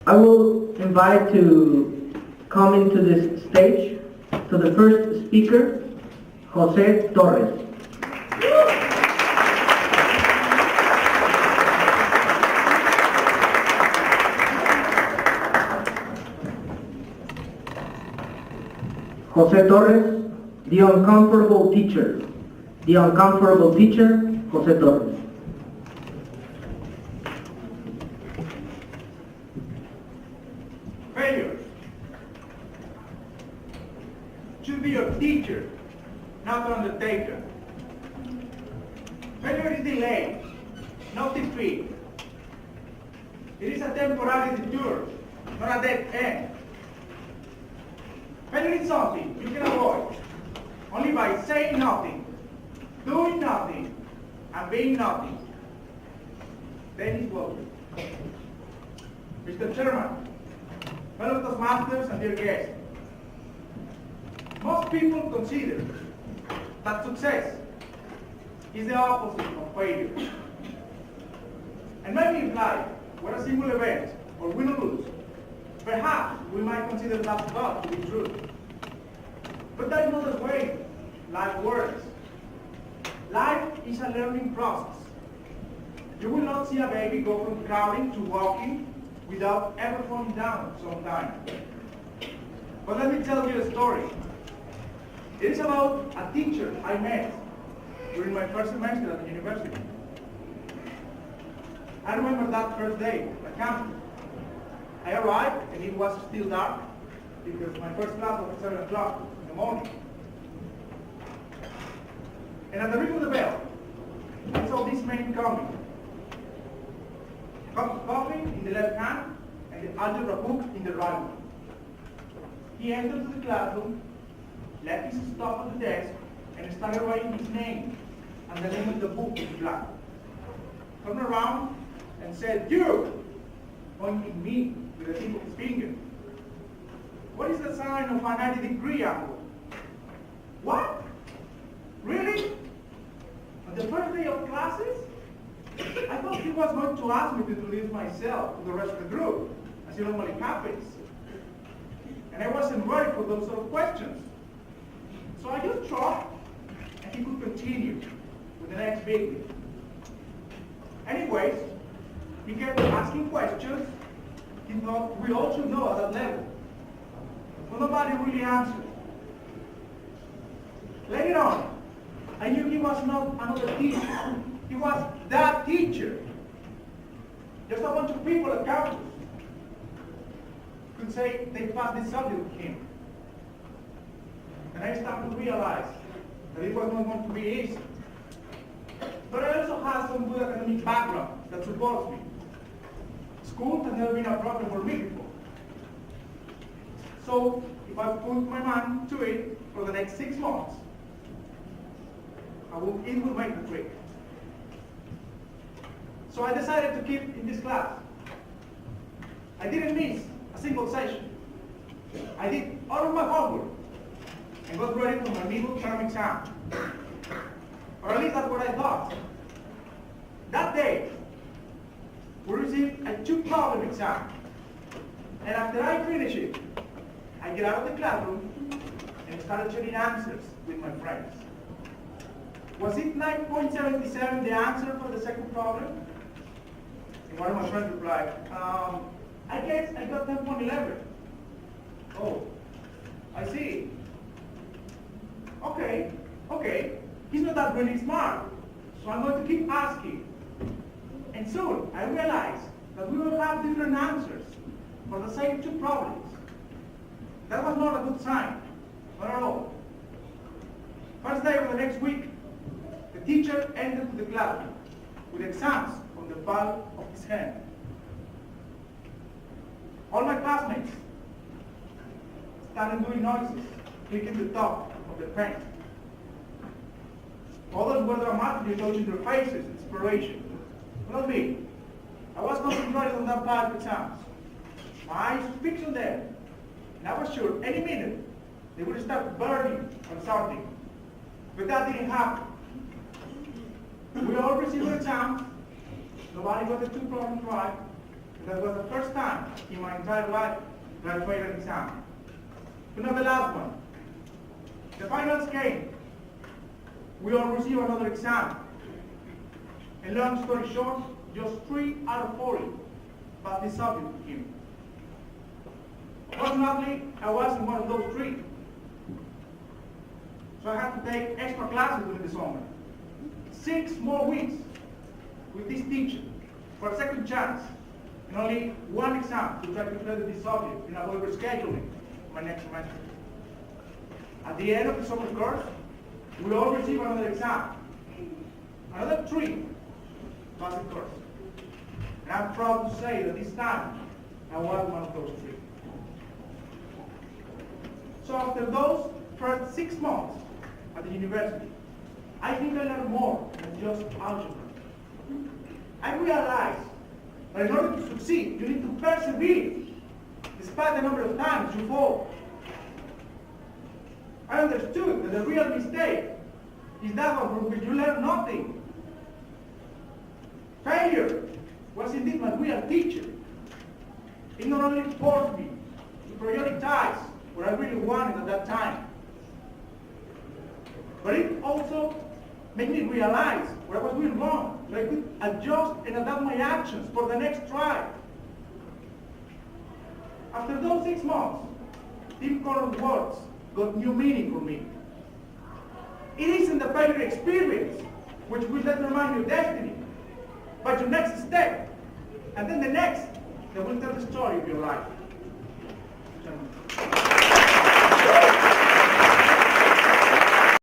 I will invite to come into this stage to the first speaker, Jose Torres. Jose Torres, the uncomfortable teacher. The uncomfortable teacher, Jose Torres. Failure should be your teacher, not the undertaker. Failure is delay, not defeat. It is a temporary detour, not a dead end. Failure is something you can avoid only by saying nothing, doing nothing, and being nothing. Then it's welcome. Mr. Chairman, fellow Toastmasters and dear guests, most people consider that success is the opposite of failure. And maybe if life were a single event, or win or lose, perhaps we might consider that thought to be true. But that is not the way life works. Life is a learning process. You will not see a baby go from crawling to walking without ever falling down sometime. But let me tell you a story. It is about a teacher I met during my first semester at the university. I remember that first day at campus. I arrived and it was still dark because my first class was at 7 o'clock in the morning. And at the ring of the bell, I saw this man coming. A cup of coffee in the left hand and the algebra book in the right one. He entered the classroom, left his stuff at the desk, and started writing his name and the name of the book in black. Turned around and said, "You!" pointing me with the tip of his finger. "What is the sign of a 90-degree angle?" "What? Really? On the first day of classes?" I thought he was going to ask me to introduce myself to the rest of the group, as he normally happens. And I wasn't ready for those sort of questions. So I just shrugged, and he could continue with the next big. Anyways, he kept asking questions he thought we all should know at that level. But nobody really answered. Later on, I knew he was not another teacher. He was that teacher. Just a bunch of people at campus could say they passed this subject with him. And I started to realize that it was not going to be easy. But I also had some good academic background that supports me. School has never been a problem for me before. So if I put my mind to it for the next 6 months, it will make the trick. So I decided to keep in this class. I didn't miss a single session. I did all of my homework and got ready for my middle term exam. Or at least that's what I thought. That day, we received a 2-problem exam. And after I finished it, I get out of the classroom and started sharing answers with my friends. Was it 9.77 the answer for the second problem? And one of my friends replied, I guess I got 10.11. Oh, I see. Okay. He's not that really smart, so I'm going to keep asking. And soon I realized that we will have different answers for the same 2 problems. That was not a good sign, not at all. First day of the next week, the teacher entered the classroom with exams on the palm of his hand. All my classmates started doing noises, clicking the top of the pen. Others were dramatically touching their faces, inspiration. Not me. I was concentrated on that part of exams. My eyes fixed on them, and I was sure any minute they would start burning or something. But that didn't happen. We all received exams. Nobody got the 2 problems right. That was the first time in my entire life that I failed an exam. But not the last one. The finals came. We all received another exam. And long story short, just 3 out of 40 passed this subject with him. Fortunately, I wasn't one of those 3. So I had to take extra classes during the summer. 6 more weeks with this teacher for a second chance, and only 1 exam to try to clear this subject and avoid rescheduling my next semester. At the end of the summer course, we all receive another exam. Another 3 passed the course. And I'm proud to say that this time, I was one of those 3. So after those first 6 months at the university, I think I learned more than just algebra. I realized that in order to succeed, you need to persevere, despite the number of times you fall. I understood that the real mistake is that one from which you learn nothing. Failure was indeed my real teacher. It not only forced me to prioritize what I really wanted at that time, but it also made me realize what I was doing wrong, so I could adjust and adapt my actions for the next try. After those 6 months, Tim Collins' words got new meaning for me. It isn't the failure experience which will determine your destiny, but your next step, and then the next, that will tell the story of your life. Gentlemen.